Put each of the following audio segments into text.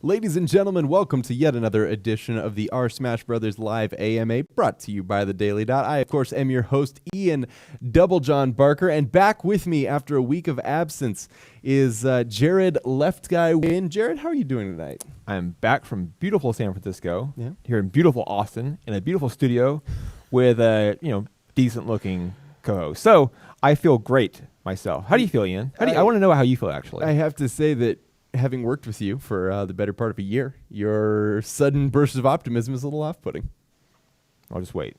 Ladies and gentlemen, welcome to yet another edition of the R Smash Brothers Live AMA, brought to you by the Daily Dot. I, of course, am your host, Ian Double John Barker, and back with me after a week of absence is Jared Left Guy Win. Jared, how are you doing tonight? I'm back from beautiful San Francisco, here in beautiful Austin, in a beautiful studio with a decent-looking co-host. So I feel great myself. How do you feel, Ian? I want to know how you feel, actually. I have to say that having worked with you for the better part of a year, your sudden burst of optimism is a little off-putting. I'll just wait.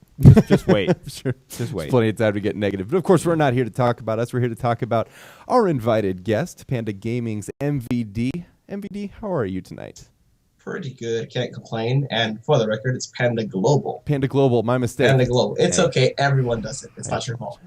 Just wait. Sure. Just wait. There's plenty of time to get negative. But, of course, we're not here to talk about us. We're here to talk about our invited guest, Panda Gaming's MVD. MVD, how are you tonight? Pretty good. Can't complain. And for the record, it's Panda Global. Panda Global, my mistake. Panda Global. It's okay. Everyone does it. It's not your fault.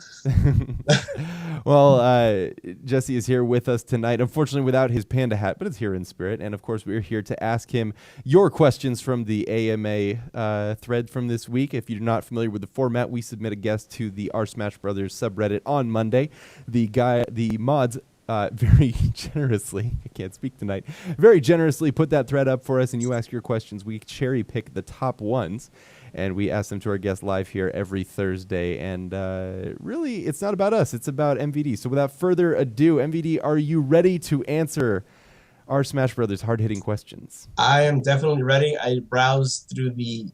Well, Jesse is here with us tonight, unfortunately without his panda hat, but it's here in spirit. And, of course, we're here to ask him your questions from the AMA thread from this week. If you're not familiar with the format, we submit a guest to the R Smash Brothers subreddit on Monday. The mods very generously, I can't speak tonight, very generously put that thread up for us, and you ask your questions. We cherry pick the top ones, and we ask them to our guest live here every Thursday. And really, it's not about us. It's about MVD. So without further ado, MVD, are you ready to answer our Smash Brothers hard-hitting questions? I am definitely ready. I browsed through the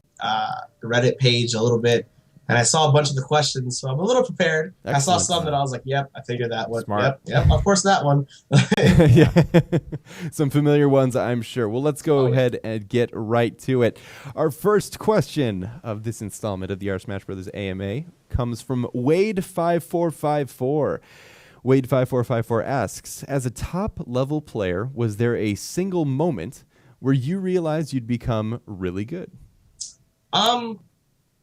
Reddit page a little bit, and I saw a bunch of the questions, so I'm a little prepared. Excellent. I saw some that I was like, yep, I figured that one. Smart. Yep, of course that one. Yeah, some familiar ones, I'm sure. Well, let's go ahead and get right to it. Our first question of this installment of the R Smash Brothers AMA comes from Wade5454. Wade5454 asks, as a top-level player, was there a single moment where you realized you'd become really good?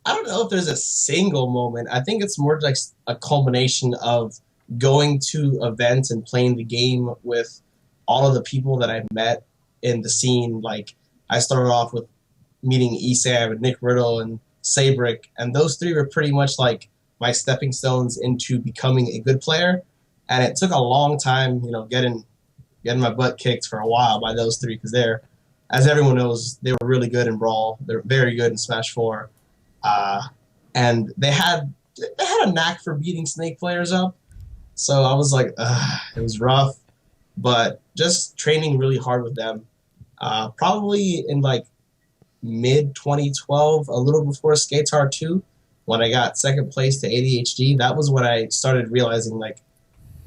I don't know if there's a single moment. I think it's more like a culmination of going to events and playing the game with all of the people that I've met in the scene. Like, I started off with meeting Esab and Nick Riddle and Sabrick, and those three were pretty much like my stepping stones into becoming a good player. And it took a long time, getting my butt kicked for a while by those three, because they're, as everyone knows, they were really good in Brawl. They're very good in Smash 4. And they had a knack for beating Snake players up. So I was like, it was rough, but just training really hard with them. Probably in like mid 2012, a little before Skates Hard 2, when I got second place to ADHD, that was when I started realizing, like,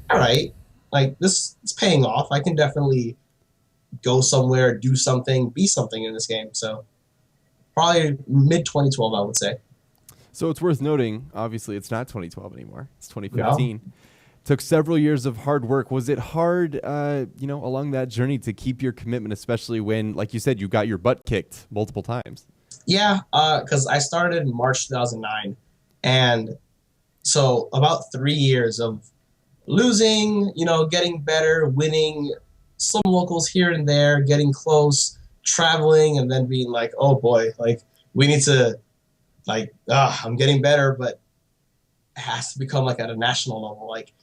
all right, like, this is paying off. I can definitely go somewhere, do something, be something in this game. So probably mid 2012, I would say. So it's worth noting, obviously, it's not 2012 anymore. It's 2015. No. Took several years of hard work. Was it hard, along that journey to keep your commitment, especially when, like you said, you got your butt kicked multiple times? Yeah, because I started in March 2009. And so about 3 years of losing, getting better, winning some locals here and there, getting close, traveling, and then being like, oh boy, like, we need to, like, I'm getting better, but it has to become like at a national level. Like,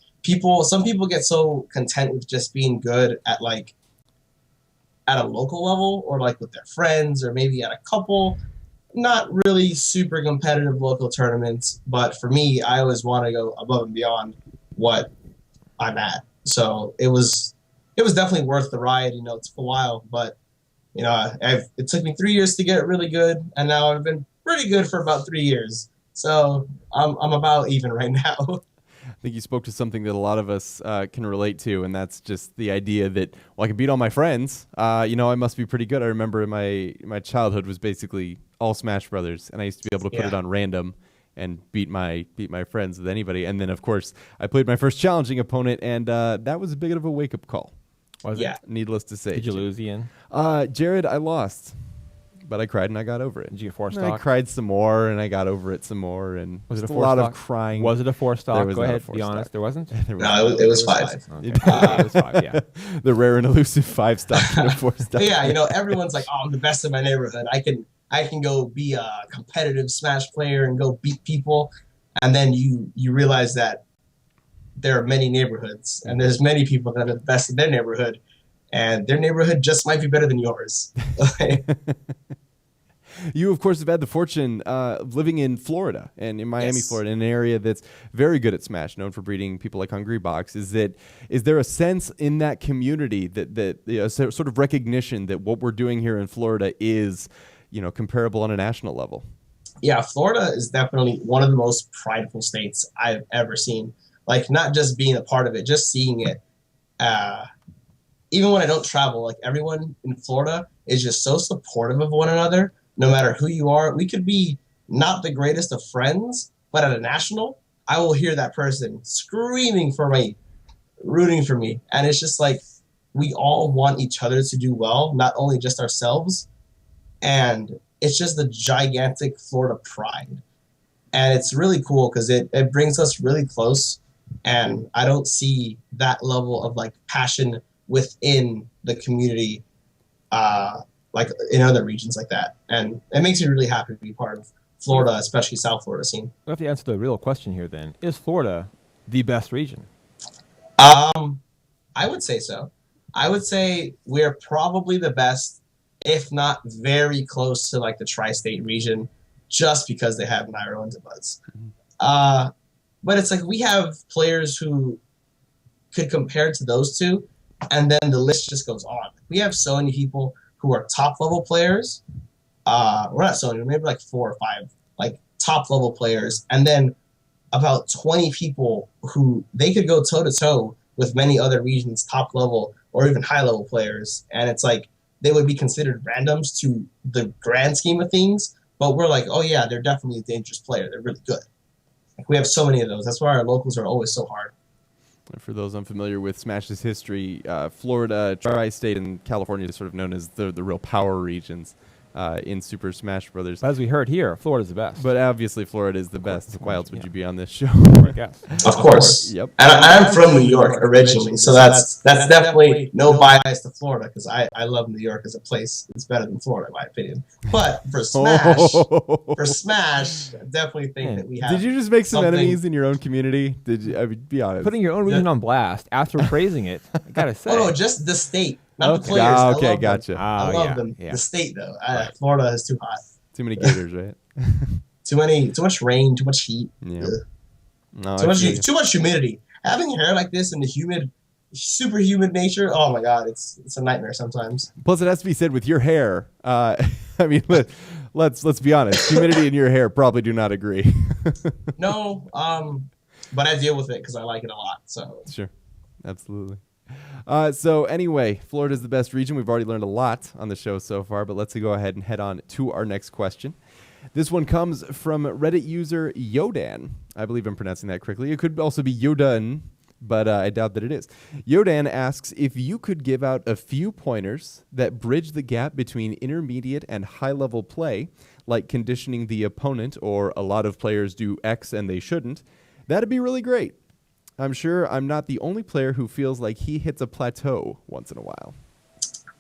some people get so content with just being good at, like, at a local level, or like with their friends, or maybe at a couple, not really super competitive local tournaments. But for me, I always want to go above and beyond what I'm at. So it was definitely worth the ride. It took a while, but it took me 3 years to get really good, and now I've been pretty good for about 3 years. So I'm about even right now. I think you spoke to something that a lot of us can relate to, and that's just the idea that, well, I can beat all my friends. I must be pretty good. I remember my childhood was basically all Smash Brothers, and I used to be able to put it on random and beat my friends with anybody. And then, of course, I played my first challenging opponent, and that was a bit of a wake-up call. Was it? Needless to say. Did you lose, Ian? Jared, I lost. But I cried and I got over it. Did you get 4-stock? I cried some more and I got over it some more. And was it a 4-stock? A lot of crying. Was it a 4-stock? Go ahead, be honest. There wasn't? No, it was 5. Okay. It was 5, yeah. The rare and elusive 5-stock and a 4-stock. Yeah, everyone's like, oh, I'm the best in my neighborhood. I can go be a competitive Smash player and go beat people. And then you realize that there are many neighborhoods and there's many people that are the best in their neighborhood. and their neighborhood just might be better than yours. You, of course, have had the fortune of living in Florida and in Miami, Yes. Florida, in an area that's very good at Smash, known for breeding people like Hungry Box. Is there a sense in that community that sort of recognition that what we're doing here in Florida is, comparable on a national level? Yeah, Florida is definitely one of the most prideful states I've ever seen. Like, not just being a part of it, just seeing it. Even when I don't travel, like, everyone in Florida is just so supportive of one another, no matter who you are. We could be not the greatest of friends, but at a national, I will hear that person screaming for me, rooting for me. And it's just like, we all want each other to do well, not only just ourselves. And it's just the gigantic Florida pride. And it's really cool because it brings us really close. And I don't see that level of like passion within the community like in other regions like that. And it makes me really happy to be part of Florida, especially South Florida scene. We have to answer the real question here then. Is Florida the best region? I would say so. I would say we're probably the best, if not very close to like the tri-state region, just because they have Nairo and Buzz. But it's like we have players who could compare to those two, and then the list just goes on. We have so many people who are top level players. We're not so many, maybe like 4 or 5 like top level players, and then about 20 people who they could go toe to toe with many other regions, top level or even high level players. And it's like they would be considered randoms to the grand scheme of things, but we're like, oh yeah, they're definitely a dangerous player. They're really good. Like, we have so many of those. That's why our locals are always so hard. For those unfamiliar with Smash's history, Florida, Tri-State, and California are sort of known as the real power regions in Super Smash Brothers. As we heard here, Florida's the best. But obviously, Florida is the best. Why else would you be on this show? I guess. Of course. Yep. And I'm from New York originally, so that's definitely no bias to Florida, because I love New York as a place. It's better than Florida, in my opinion. But for Smash, I definitely think that we have. Did you just make some something- enemies in your own community? Did you? I mean, be honest. Putting your own region on blast after praising it, I gotta say. Oh no, just the state, not the Okay. players. I Okay, love gotcha. them. I love them. Yeah. The state though, Florida is too hot. Too many gators, right? Too much rain, too much heat. Yeah. Ugh. No, Too much humidity. Having hair like this in the humid, super humid nature. Oh my god, it's a nightmare sometimes. Plus, it has to be said with your hair. I mean, let's be honest. Humidity in your hair probably do not agree. No, but I deal with it because I like it a lot. So Sure, absolutely. So anyway, Florida's the best region. We've already learned a lot on the show so far, but let's go ahead and head on to our next question. This one comes from Reddit user Yodan. I believe I'm pronouncing that correctly. It could also be Yodan, but I doubt that it is. Yodan asks if you could give out a few pointers that bridge the gap between intermediate and high-level play, like conditioning the opponent or a lot of players do X and they shouldn't, that'd be really great. I'm sure I'm not the only player who feels like he hits a plateau once in a while.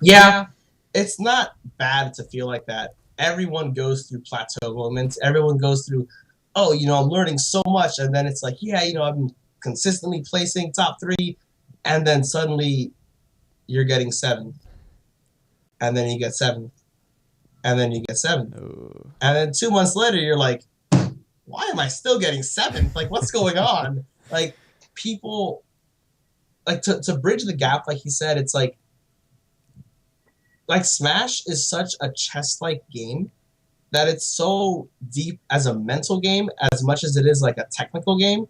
yeah, it's not bad to feel like that. Everyone goes through plateau moments. Everyone goes through, oh, I'm learning so much, and then it's like, yeah, I'm consistently placing top 3, and then suddenly you're getting 7th, and then you get 7th, and then you get 7th, and then 2 months later you're like, why am I still getting 7th? Like, what's going on? Like, people, like, to bridge the gap, like he said, it's like Smash is such a chess-like game that it's so deep as a mental game as much as it is like a technical game,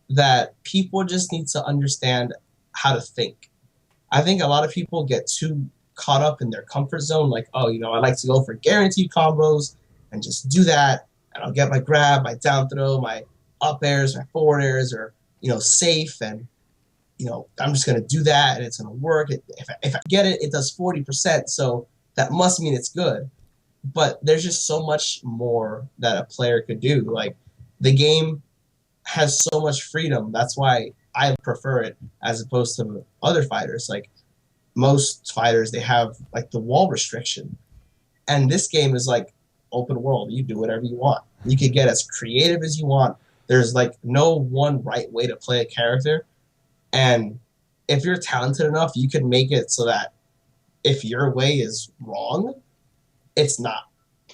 that people just need to understand how to think. I think a lot of people get too caught up in their comfort zone, like, oh, I like to go for guaranteed combos and just do that, and I'll get my grab, my down throw, my up airs, my forward airs, or safe, and I'm just going to do that and it's going to work. If I get it, it does 40%, so that must mean it's good. But there's just so much more that a player could do. Like, the game has so much freedom. That's why I prefer it as opposed to other fighters. Like, most fighters, they have like the wall restriction. And this game is like open world. You do whatever you want. You can get as creative as you want. There's like no one right way to play a character. And if you're talented enough, you can make it so that if your way is wrong, it's not.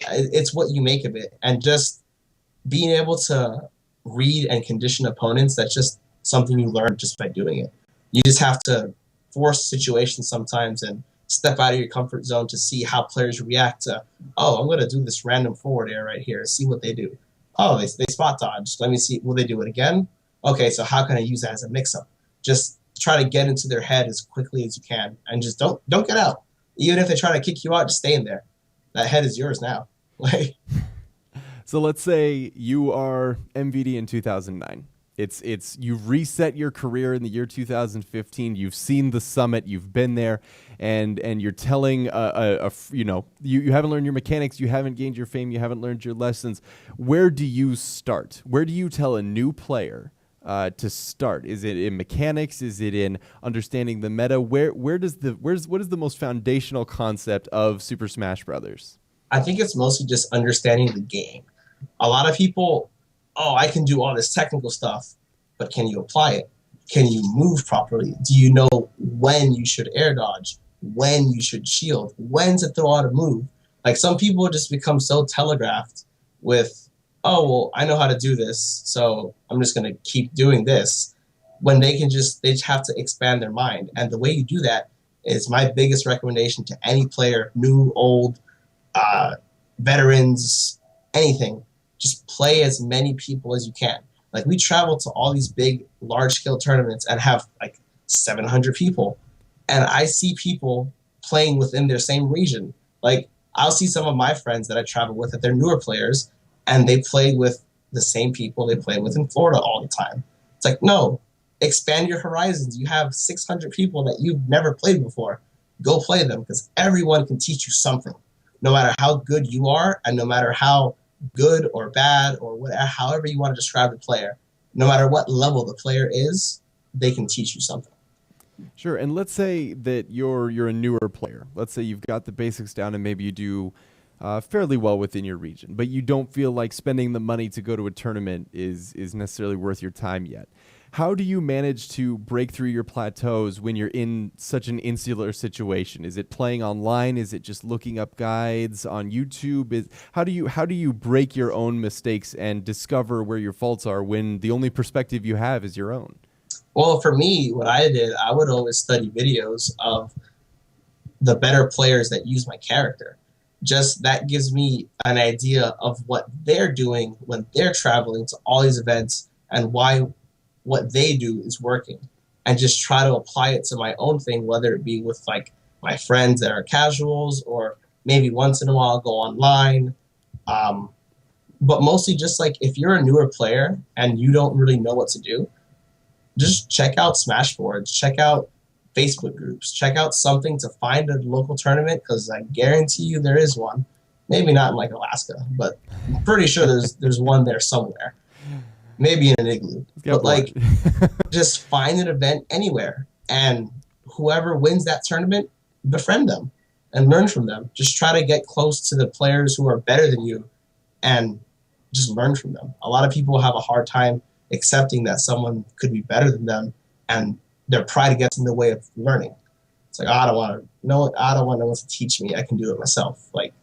It's what you make of it. And just being able to read and condition opponents, that's just something you learn just by doing it. You just have to force situations sometimes and step out of your comfort zone to see how players react to, oh, I'm going to do this random forward air right here, see what they do. Oh, they spot dodge. Let me see. Will they do it again? Okay, so how can I use that as a mix-up? Just try to get into their head as quickly as you can, and just don't get out. Even if they try to kick you out, just stay in there. That head is yours now. Like, so let's say you are MVD in 2009. It's you've reset your career in the year 2015. You've seen the summit. You've been there, and you're telling you haven't learned your mechanics. You haven't gained your fame. You haven't learned your lessons. Where do you start? Where do you tell a new player to start? Is it in mechanics? Is it in understanding the meta? What is the most foundational concept of Super Smash Brothers? I think it's mostly just understanding the game. A lot of people, oh, I can do all this technical stuff, but can you apply it? Can you move properly? Do you know when you should air dodge, when you should shield, when to throw out a move? Like, some people just become so telegraphed with, oh, well, I know how to do this, so I'm just going to keep doing this, when they just have to expand their mind. And the way you do that is my biggest recommendation to any player, new, old, veterans, anything. Just play as many people as you can. Like, we travel to all these big, large-scale tournaments and have like 700 people, and I see people playing within their same region. Like, I'll see some of my friends that I travel with that they're newer players, and they play with the same people they play with in Florida all the time. It's like, no, expand your horizons. You have 600 people that you've never played before. Go play them, because everyone can teach you something, no matter how good you are, and no matter how good or bad or whatever, however you want to describe the player, no matter what level the player is, they can teach you something. Sure. And let's say that you're a newer player. Let's say you've got the basics down and maybe you do fairly well within your region, but you don't feel like spending the money to go to a tournament is necessarily worth your time yet. How do you manage to break through your plateaus when you're in such an insular situation? Is it playing online? Is it just looking up guides on YouTube? How do you break your own mistakes and discover where your faults are when the only perspective you have is your own? Well, for me, what I did, I would always study videos of the better players that use my character. Just that gives me an idea of what they're doing when they're traveling to all these events and why what they do is working, and just try to apply it to my own thing, whether it be with like my friends that are casuals, or maybe once in a while go online. But mostly just like, if you're a newer player and you don't really know what to do, just check out Smash boards, check out Facebook groups, check out something to find a local tournament, because I guarantee you there is one. Maybe not in like Alaska, but I'm pretty sure there's one there somewhere. Maybe in an igloo. But like, just find an event anywhere, and whoever wins that tournament, befriend them and learn from them. Just try to get close to the players who are better than you and just learn from them. A lot of people have a hard time accepting that someone could be better than them, and their pride gets in the way of learning. It's like, oh, I don't want no one to teach me. I can do it myself. Like,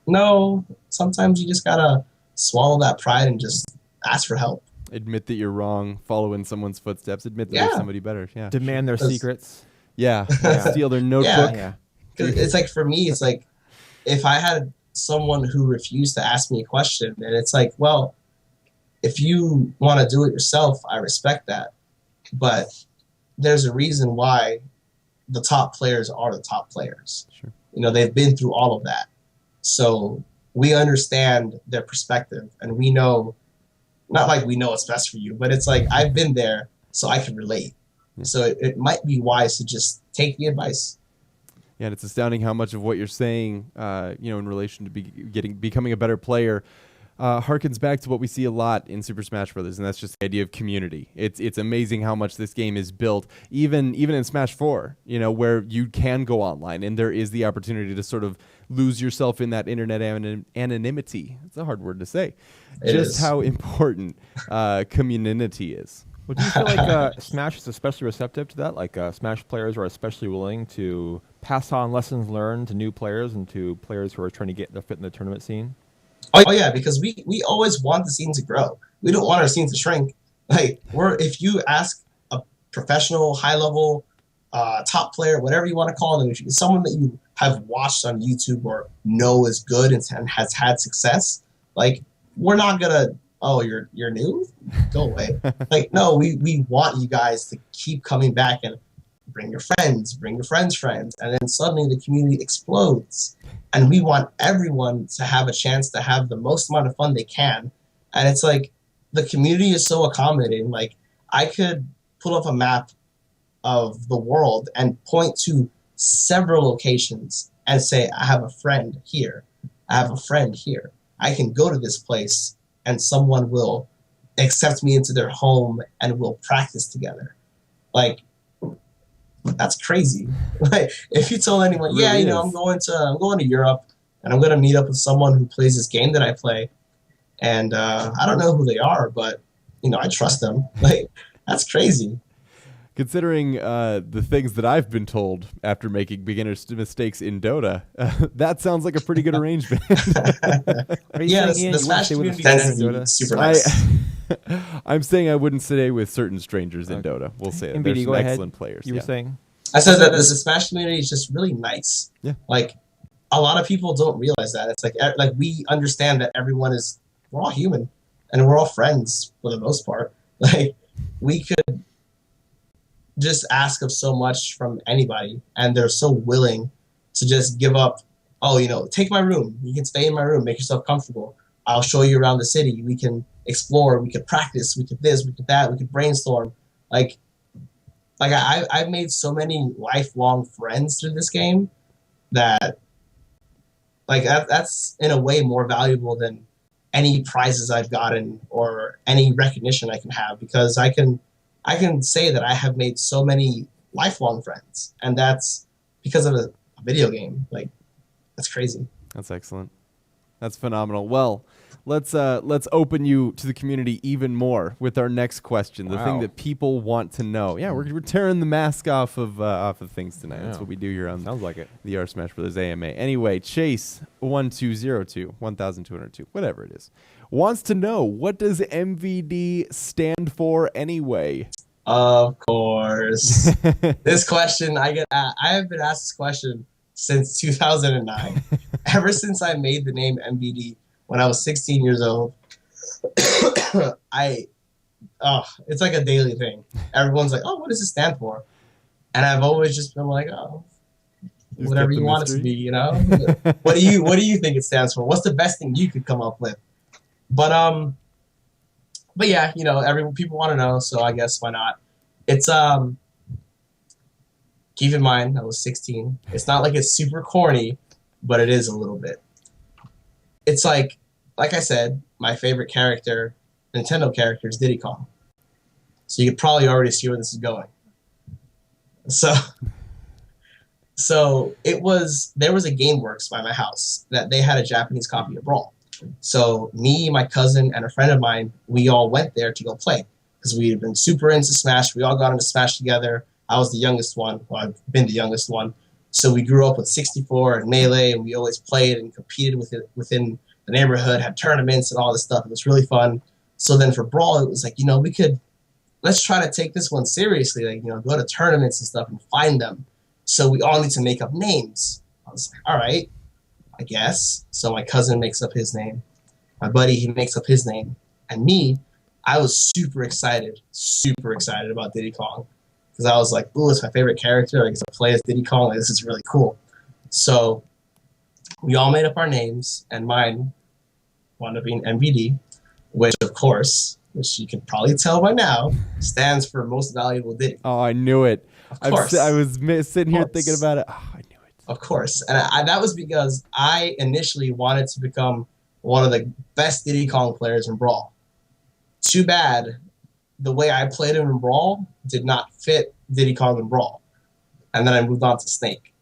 no, sometimes you just gotta swallow that pride and just ask for help. Admit that you're wrong, follow in someone's footsteps, admit that there's somebody better. Yeah. Demand their secrets. Yeah. Steal their notebook. Yeah. It's like, for me, it's like, if I had someone who refused to ask me a question, and it's like, well, if you want to do it yourself, I respect that. But there's a reason why the top players are the top players. Sure. You know, they've been through all of that. So we understand their perspective, and we know, not like we know what's best for you, but it's like, I've been there, so I can relate. Yeah. So it might be wise to just take the advice. Yeah, and it's astounding how much of what you're saying, in relation to becoming a better player, harkens back to what we see a lot in Super Smash Brothers, and that's just the idea of community. It's amazing how much this game is built, even in Smash 4, where you can go online and there is the opportunity to sort of lose yourself in that internet anonymity. It's a hard word to say. Just how important community is. Well, do you feel like Smash is especially receptive to that? Like Smash players are especially willing to pass on lessons learned to new players and to players who are trying to get their fit in the tournament scene? Oh yeah, because we always want the scene to grow. We don't want our scene to shrink. Like if you ask a professional, high level, top player, whatever you want to call them, if it's someone that you have watched on YouTube or know is good and has had success, like we're not gonna. Oh, you're new? Go away. Like, no, we want you guys to keep coming back and bring your friends' friends, and then suddenly the community explodes. And we want everyone to have a chance to have the most amount of fun they can. And it's like the community is so accommodating. Like I could pull up a map of the world and point to several locations and say, I have a friend here. I have a friend here. I can go to this place and someone will accept me into their home and we'll practice together. Like, that's crazy. Like, if you told anyone, It really I'm going to Europe and I'm going to meet up with someone who plays this game that I play, and I don't know who they are, but I trust them. Like, that's crazy. Considering the things that I've been told after making beginner's mistakes in Dota, that sounds like a pretty good arrangement. The Smash community tends to be super nice. I'm saying I wouldn't stay with certain strangers in Dota. We'll say it. There's MBD, some excellent players. You were saying? I said that the Smash community is just really nice. Yeah. Like, a lot of people don't realize that. It's like we understand that we're all human, and we're all friends for the most part. Like, we could just ask of so much from anybody, and they're so willing to just give up. Oh, take my room. You can stay in my room. Make yourself comfortable. I'll show you around the city. We can explore. We could practice. We could this. We could that. We could brainstorm. Like I've made so many lifelong friends through this game that, like, that's in a way more valuable than any prizes I've gotten or any recognition I can have, because I can say that I have made so many lifelong friends, and that's because of a video game. Like, that's crazy. That's excellent. That's phenomenal. Well, let's open you to the community even more with our next question, the thing that people want to know. Yeah, we're tearing the mask off of things tonight. That's what we do here on Sounds like it. The SmashBros AMA. Anyway, Chase 1202 1202, whatever it is, wants to know, what does MVD stand for anyway? Of course. This question I have been asked this question since 2009. Ever since I made the name MVD when I was 16 years old. It's like a daily thing. Everyone's like, "Oh, what does it stand for?" And I've always just been like, "Oh, whatever you want it to be, What do you think it stands for? What's the best thing you could come up with?" But yeah, people want to know, so I guess why not? It's keep in mind I was 16. It's not like it's super corny, but it is a little bit. It's like I said, my favorite character, Nintendo character, is Diddy Kong. So you could probably already see where this is going. So there was a GameWorks by my house that they had a Japanese copy of Brawl. So me, my cousin, and a friend of mine, we all went there to go play because we had been super into Smash. We all got into Smash together. I was the youngest one. Well, I've been the youngest one. So we grew up with 64 and Melee, and we always played and competed with it within the neighborhood, had tournaments and all this stuff. It was really fun. So then for Brawl, it was like, let's try to take this one seriously. Like, go to tournaments and stuff and find them. So we all need to make up names. I was like, all right, I guess. So my cousin makes up his name. My buddy, he makes up his name. And me, I was super excited about Diddy Kong. Because I was like, ooh, it's my favorite character. I get to play as Diddy Kong. Like, this is really cool. So we all made up our names, and mine wound up being MVD, which, of course, which you can probably tell by now, stands for Most Valuable Diddy. Oh, I knew it. Of course. I was sitting here thinking about it. Oh, I knew it. Of course. And that was because I initially wanted to become one of the best Diddy Kong players in Brawl. Too bad the way I played him in Brawl did not fit Diddy Kong in Brawl. And then I moved on to Snake.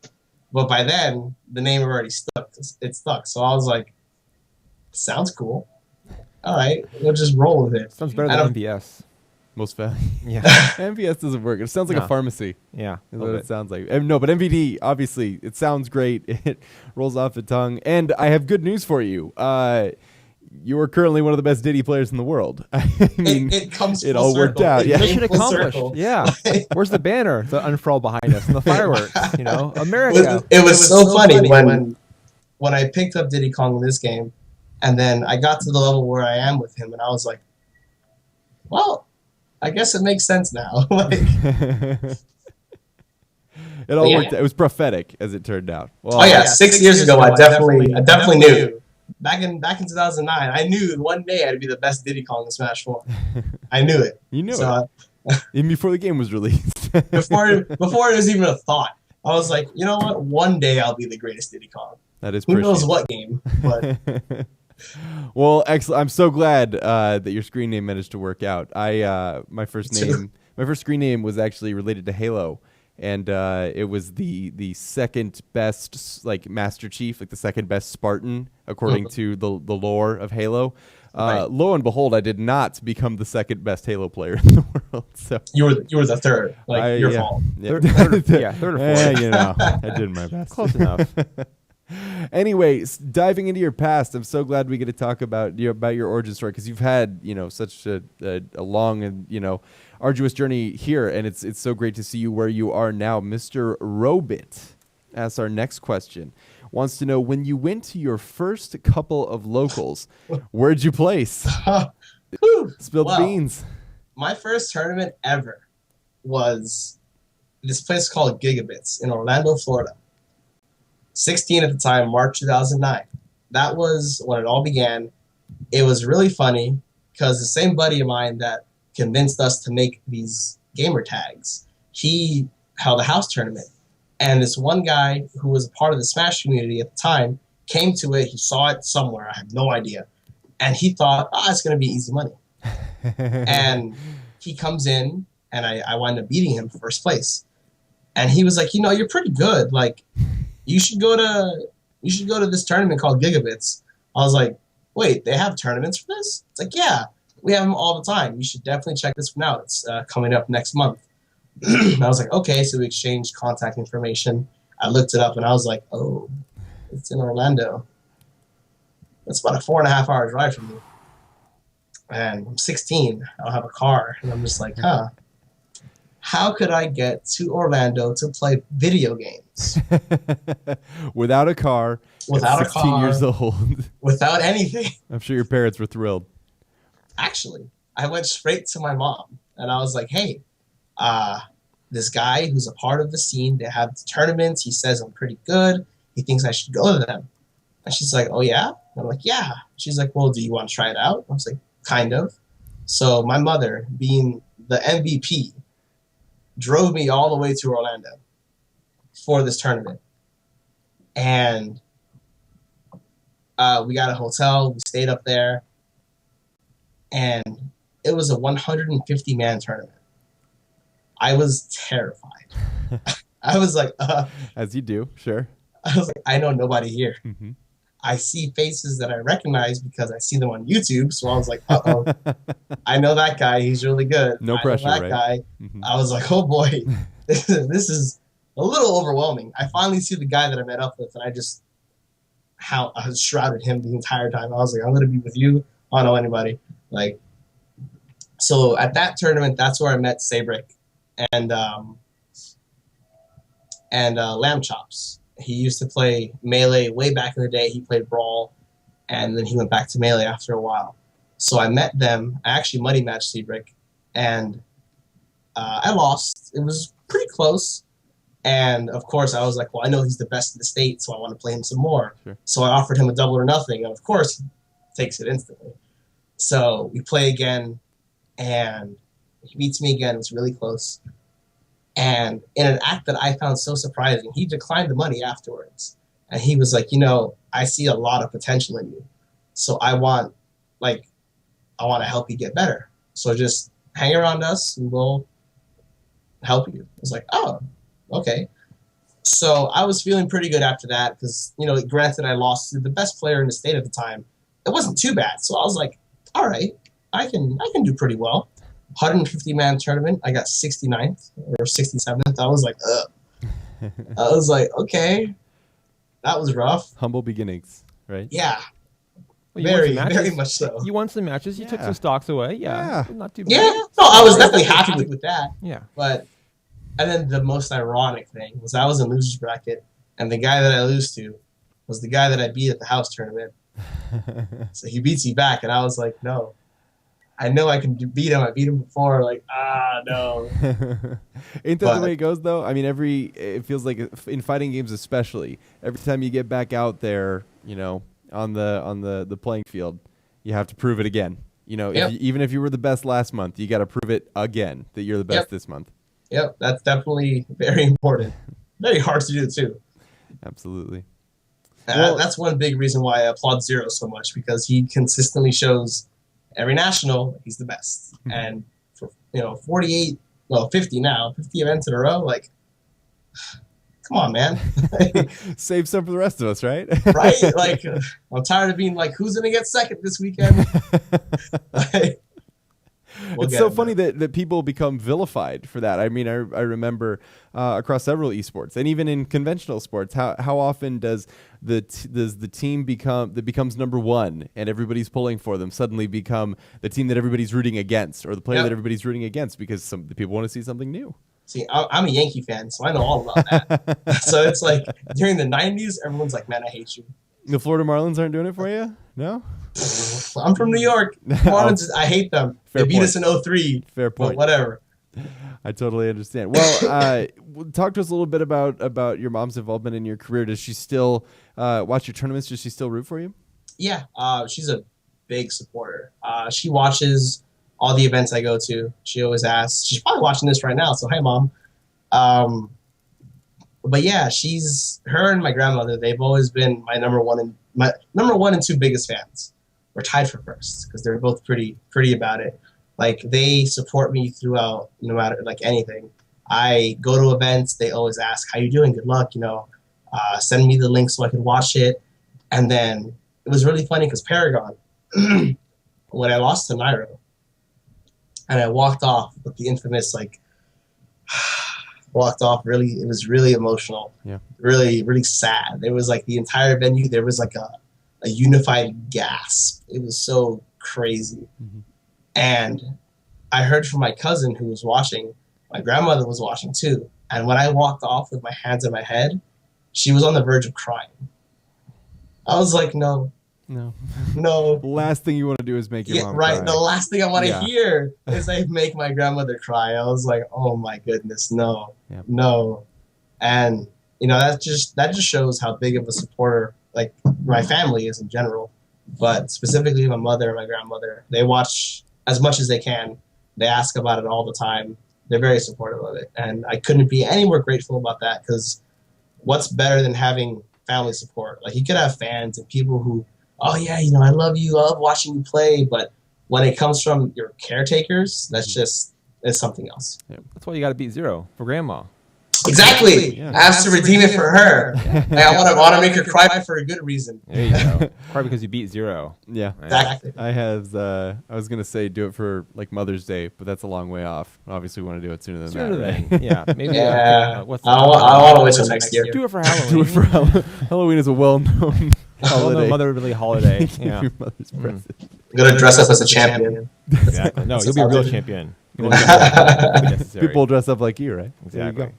But by then, the name already stuck. It stuck. So I was like, sounds cool. All right, we'll just roll with it. Sounds better than MVS. Most valuable. Yeah. MVS doesn't work. It sounds like No. a pharmacy. Yeah. Is what it sounds like. No, but MVD, obviously, it sounds great. It rolls off the tongue. And I have good news for you. You are currently one of the best Diddy players in the world. I mean, it comes. it full all worked circle. out. Yeah. Mission Full accomplished. circle. Yeah. Where's the banner? The unfurl behind us and the fireworks. You know, America. It was so funny when I picked up Diddy Kong in this game, and then I got to the level where I am with him, and I was like, well, I guess it makes sense now. Like, It all worked. It was prophetic, as it turned out. Well, oh yeah, 6 years ago, I definitely knew. Back in 2009, I knew one day I'd be the best Diddy Kong in Smash 4. I knew it. You knew so, it. Even before the game was released. before it was even a thought. I was like, you know what? One day I'll be the greatest Diddy Kong. That is Who knows what game, but well, excellent. I'm so glad that your screen name managed to work out. My first screen name was actually related to Halo, and it was the second best Master Chief, like the second best Spartan according to the lore of Halo. Right. Lo and behold, I did not become the second best Halo player in the world. So you were the third, your fault. Yeah. Third or fourth. You know, I did my best. Close enough. Anyway, diving into your past, I'm so glad we get to talk about your origin story, because you've had such a long and arduous journey here, and it's so great to see you where you are now. Mr. Robit asks our next question. Wants to know, when you went to your first couple of locals, where'd you place? Spill the beans. My first tournament ever was this place called Gigabits in Orlando, Florida. 16 at the time, March 2009. That was when it all began. It was really funny because the same buddy of mine that convinced us to make these gamer tags, he held a house tournament. And this one guy who was a part of the Smash community at the time came to it. He saw it somewhere. I have no idea. And he thought, it's going to be easy money. And he comes in, and I wind up beating him first place. And he was like, you're pretty good. Like, you should go to this tournament called Gigabits. I was like, wait, they have tournaments for this? It's like, yeah, we have them all the time. You should definitely check this one out. It's coming up next month. I was like, okay, so we exchanged contact information. I looked it up, and I was like, oh, it's in Orlando. That's about a 4.5 hour drive from me. And I'm 16. I don't have a car. And I'm just like, how could I get to Orlando to play video games? Without a car. Without 16 years old. Without anything. I'm sure your parents were thrilled. Actually, I went straight to my mom, and I was like, hey, this guy who's a part of the scene, they have tournaments. He says I'm pretty good. He thinks I should go to them. And she's like, oh, yeah? And I'm like, yeah. She's like, well, do you want to try it out? I was like, kind of. So my mother, being the MVP, drove me all the way to Orlando for this tournament. And we got a hotel. We stayed up there. And it was a 150-man tournament. I was terrified. I was like, as you do, sure. I was like, I know nobody here. Mm-hmm. I see faces that I recognize because I see them on YouTube. So I was like, uh-oh, I know that guy. He's really good. No pressure, that right? guy. Mm-hmm. I was like, oh boy, this is a little overwhelming. I finally see the guy that I met up with, and I shrouded him the entire time. I was like, I'm going to be with you. I don't know anybody. Like, so at that tournament, that's where I met Sabrick and Lamb Chops. He used to play Melee way back in the day. He played Brawl, and then he went back to Melee after a while. So I met them. I actually money matched Sebrick, and I lost. It was pretty close. And, of course, I was like, well, I know he's the best in the state, so I want to play him some more. Sure. So I offered him a double or nothing, and, of course, he takes it instantly. So we play again, and he beats me again. It was really close. And in an act that I found so surprising, he declined the money afterwards. And he was like, I see a lot of potential in you. So I want to help you get better. So just hang around us and we'll help you. I was like, oh, okay. So I was feeling pretty good after that because, granted I lost to the best player in the state at the time. It wasn't too bad. So I was like, all right, I can do pretty well. 150-man tournament. I got 69th or 67th. I was like, ugh. I was like, okay, that was rough. Humble beginnings, right? Yeah, Well, very much so. You won some matches. You took some stocks away. Yeah. Not too bad. Yeah, no, I was definitely happy with that. Yeah. But, and then the most ironic thing was I was in loser's bracket, and the guy that I lose to was the guy that I beat at the house tournament. So he beats me back, and I was like, no. I know I can beat him. I beat him before. Like, no. Ain't that the way it goes, though? I mean, it feels like in fighting games, especially every time you get back out there, you know, on the playing field, you have to prove it again. You know, even if you were the best last month, you got to prove it again that you're the best this month. Yep, that's definitely very important. Very hard to do too. Absolutely. That's one big reason why I applaud Zero so much, because he consistently shows every national he's the best. And for 50 now, 50 events in a row, like, come on, man. Save some for the rest of us, right? Right? Like, I'm tired of being like, who's gonna get second this weekend? It's so funny that people become vilified for that. I mean, I remember across several esports and even in conventional sports, how often does the team that becomes number one and everybody's pulling for them suddenly become the team that everybody's rooting against, or the player that everybody's rooting against, because the people want to see something new. See, I'm a Yankee fan, so I know all about that. So it's like during the 90s, everyone's like, man, I hate you. The Florida Marlins aren't doing it for you? No? I'm from New York. Marlins, I hate them. They beat us in 03. Fair point. But whatever. I totally understand. Well, talk to us a little bit about your mom's involvement in your career. Does she still watch your tournaments? Does she still root for you? Yeah, she's a big supporter. She watches all the events I go to. She always asks. She's probably watching this right now, so hi, Mom. But yeah, her and my grandmother, they've always been my number one and two biggest fans. We're tied for first because they're both pretty about it. Like, they support me throughout, no matter like anything. I go to events, they always ask, how you doing? Good luck, send me the link so I can watch it. And then it was really funny because Paragon, when I lost to Nairo, and I walked off with the infamous, walked off, it was really emotional. Yeah. Really, really sad. There was like the entire venue, there was like a unified gasp. It was so crazy. Mm-hmm. And I heard from my cousin who was watching, my grandmother was watching too. And when I walked off with my hands in my head, she was on the verge of crying. I was like, no. The last thing you want to do is make your mom cry. Right. The last thing I want to hear is I make my grandmother cry. I was like, oh my goodness, no. And that just shows how big of a supporter like my family is in general, but specifically my mother and my grandmother. They watch as much as they can. They ask about it all the time. They're very supportive of it, and I couldn't be any more grateful about that, because what's better than having family support? Like, you could have fans and people who, oh yeah, I love you, I love watching you play, but when it comes from your caretakers, it's something else. Yeah. That's why you got to beat Zero for Grandma. Exactly. Yeah. I have to redeem it for her. Like, I want to make her cry for a good reason. There you go. Cry because you beat Zero. Yeah. Exactly. I was gonna say do it for like Mother's Day, but that's a long way off. Obviously, we want to do it sooner than that. Right? Yeah. Maybe. Yeah. I want to wait till next year. Do it for Halloween. Do it for Halloween is a well-known holiday. Motherly holiday. Yeah. Your mother's present. I'm gonna dress up as a champion. Exactly. No, you'll be a real champion. People dress up like you, right? Exactly.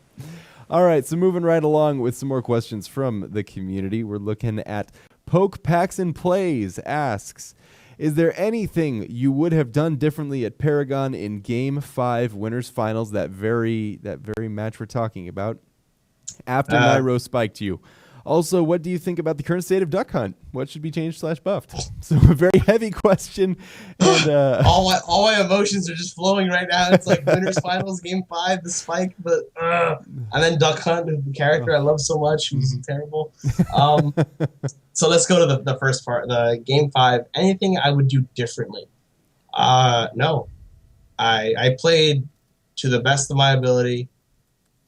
All right, so moving right along with some more questions from the community, we're looking at Poke Packs and Plays asks, is there anything you would have done differently at Paragon in Game 5 Winners Finals, that very match we're talking about, after Nairo spiked you? Also, what do you think about the current state of Duck Hunt? What should be changed / buffed? So a very heavy question. And all my emotions are just flowing right now. It's like Winners Finals, Game 5, the spike, and then Duck Hunt, the character I love so much, who's terrible. So let's go to the first part, the Game 5. Anything I would do differently? No. I played to the best of my ability,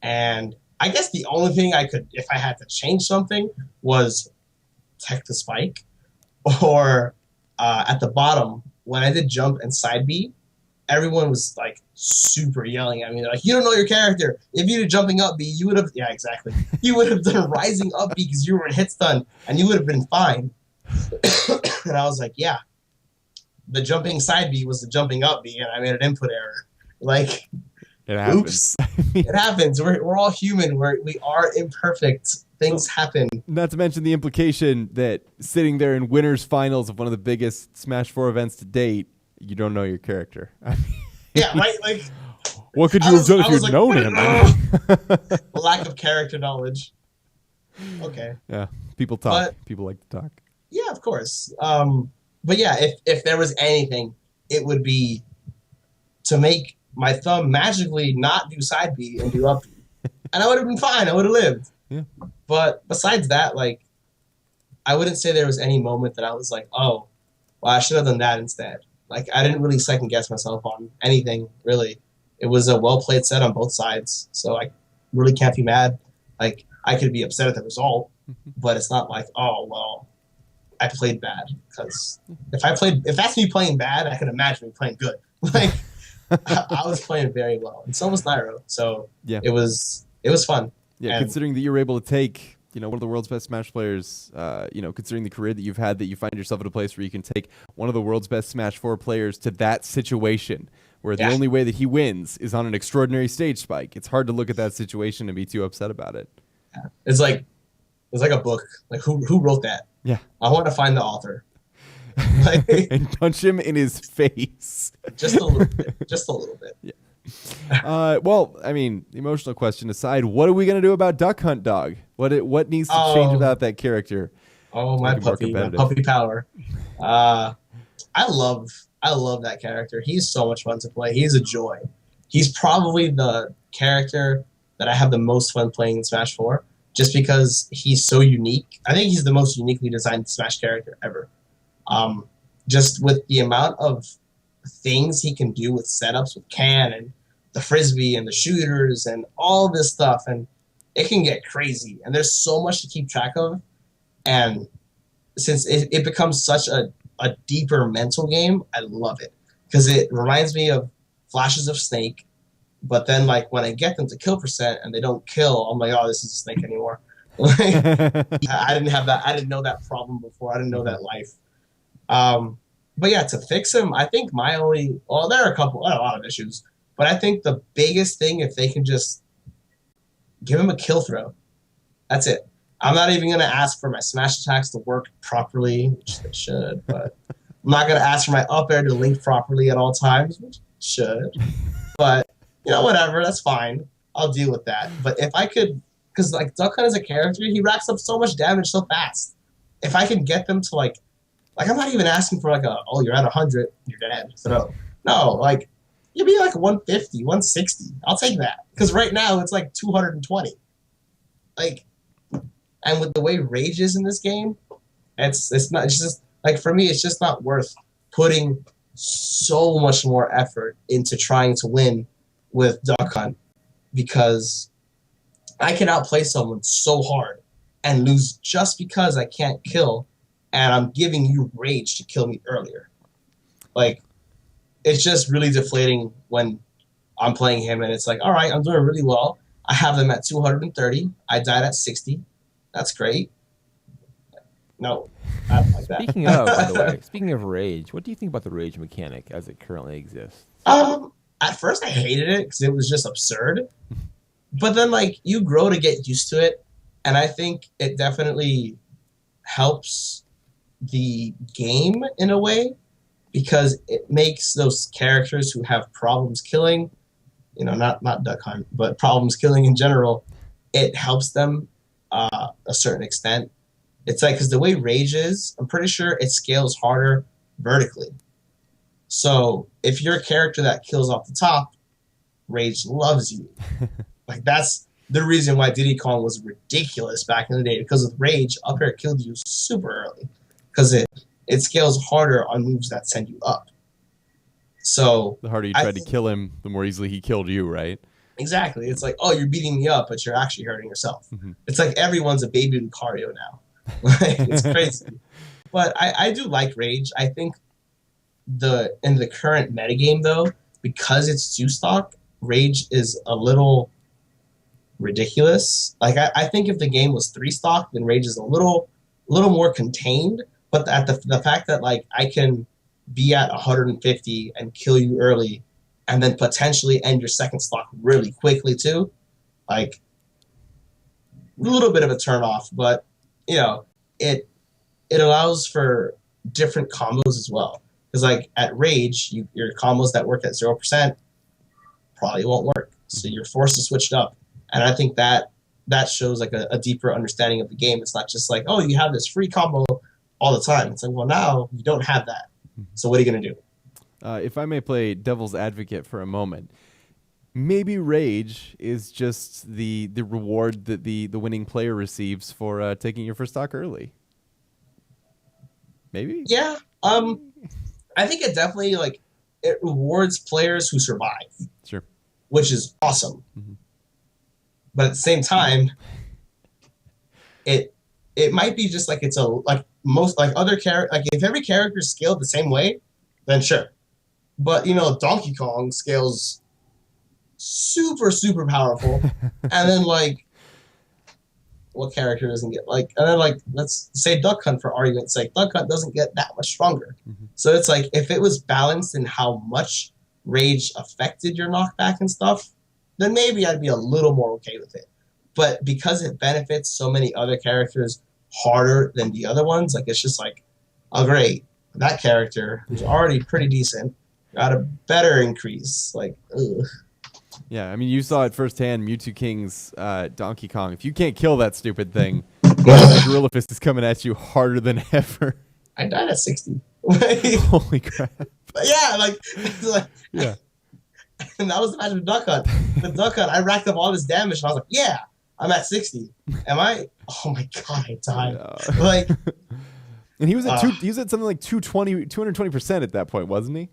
and I guess the only thing I could, if I had to change something, was tech the spike, or at the bottom when I did jump and side B, everyone was like super yelling at me. They're like, you don't know your character. If you did jumping up B, you would have, yeah, exactly. You would have done rising up B because you were in hit stun and you would have been fine. And I was like, yeah, the jumping side B was the jumping up B, and I made an input error. Like, it happens. Oops. It happens. We're all human. We are imperfect. Things happen. Not to mention the implication that sitting there in winners finals of one of the biggest Smash 4 events to date, you don't know your character. Yeah, right. Like, what could you have done if you'd known him? Lack of character knowledge. Okay. Yeah, people talk. People like to talk. Yeah, of course. But yeah, if there was anything, it would be to make my thumb magically not do side B and do up B, and I would have been fine. I would have lived. Yeah. But besides that, like, I wouldn't say there was any moment that I was like, oh, well, I should have done that instead. Like, I didn't really second guess myself on anything, really. It was a well-played set on both sides, so I really can't be mad. Like, I could be upset at the result, but it's not like, oh, well, I played bad. Because if that's me playing bad, I can imagine me playing good. Like, I was playing very well, and so was Nairo. So yeah, it was fun. Yeah, and considering that you were able to take, one of the world's best Smash players, considering the career that you've had, that you find yourself at a place where you can take one of the world's best Smash 4 players to that situation where the only way that he wins is on an extraordinary stage spike. It's hard to look at that situation and be too upset about it. Yeah. It's like a book. Like, who wrote that? Yeah. I want to find the author. Like, and punch him in his face. Just a little bit. Just a little bit. Yeah. Well, I mean, emotional question aside, what are we going to do about Duck Hunt Dog? What needs to change about that character? Oh, my puppy power. I love that character. He's so much fun to play. He's a joy. He's probably the character that I have the most fun playing in Smash 4, just because he's so unique. I think he's the most uniquely designed Smash character ever. Just with the amount of things he can do with setups with Can and the frisbee and the shooters and all this stuff, and it can get crazy, and there's so much to keep track of, and since it becomes such a deeper mental game, I love it because it reminds me of flashes of Snake, but then like when I get them to kill percent and they don't kill, I'm like, oh, this isn't Snake anymore. Like, I didn't have that. I didn't know that problem before. I didn't know that life. But yeah, to fix him, I think there are a lot of issues, but I think the biggest thing, if they can just give him a kill throw, that's it. I'm not even going to ask for my smash attacks to work properly, which they should, but I'm not going to ask for my up air to link properly at all times, which should, but whatever, that's fine. I'll deal with that. But if I could, because like Duck Hunt as a character, he racks up so much damage so fast. If I can get them to like I'm not even asking for like you're at 100, you're dead. So no, like you'd be like 150, 160. I'll take that. Because right now it's like 220. Like, and with the way Rage is in this game, it's just like, for me, it's just not worth putting so much more effort into trying to win with Duck Hunt, because I can outplay someone so hard and lose just because I can't kill, and I'm giving you Rage to kill me earlier. Like, it's just really deflating when I'm playing him, and it's like, all right, I'm doing really well. I have them at 230. I died at 60. That's great. No, I don't like that. By the way, speaking of Rage, what do you think about the Rage mechanic as it currently exists? At first I hated it because it was just absurd. But then, like, you grow to get used to it, and I think it definitely helps the game in a way, because it makes those characters who have problems killing, not Duck Hunt, but problems killing in general, it helps them a certain extent. It's like, because the way Rage is, I'm pretty sure it scales harder vertically. So if you're a character that kills off the top, Rage loves you. Like, that's the reason why Diddy Kong was ridiculous back in the day, because with Rage, up air killed you super early, because it scales harder on moves that send you up. So the harder you tried to kill him, the more easily he killed you, right? Exactly. It's like, oh, you're beating me up, but you're actually hurting yourself. Mm-hmm. It's like everyone's a baby Lucario now. It's crazy. But I do like Rage. I think in the current metagame, though, because it's 2-stock, Rage is a little ridiculous. Like I think if the game was 3-stock, then Rage is a little more contained. But at the fact that like I can be at 150 and kill you early, and then potentially end your second stock really quickly too, like a little bit of a turnoff. But you know, it allows for different combos as well. Because like at Rage, your combos that work at 0% probably won't work. So you're forced to switch it up. And I think that shows like a deeper understanding of the game. It's not just like, oh, you have this free combo all the time. It's like, well, now you don't have that. So what are you going to do? If I may play devil's advocate for a moment, maybe Rage is just the reward that the winning player receives for taking your first stock early. Maybe? Yeah. I think it definitely like it rewards players who survive. Sure. Which is awesome. Mm-hmm. But at the same time, it might be just like it's a like most like other character like if every character is scaled the same way, then sure. But you know, Donkey Kong scales super, super powerful. And then like what character doesn't get like and then like let's say Duck Hunt for argument's sake. Duck Hunt doesn't get that much stronger. Mm-hmm. So it's like if it was balanced in how much Rage affected your knockback and stuff, then maybe I'd be a little more okay with it. But because it benefits so many other characters harder than the other ones, like it's just like, oh great, that character who's already pretty decent got a better increase. Like, ugh. Yeah, I mean, you saw it firsthand, Mewtwo King's Donkey Kong. If you can't kill that stupid thing, Gorilla Fist is coming at you harder than ever. I died at 60. Holy crap. Yeah, like yeah. And that was the match with Duck Hunt. With Duck Hunt, I racked up all this damage, and I was like, yeah, I'm at 60. Am I? Oh my god, I died. Yeah. Like, and he was at he was at something like 220% at that point, wasn't he?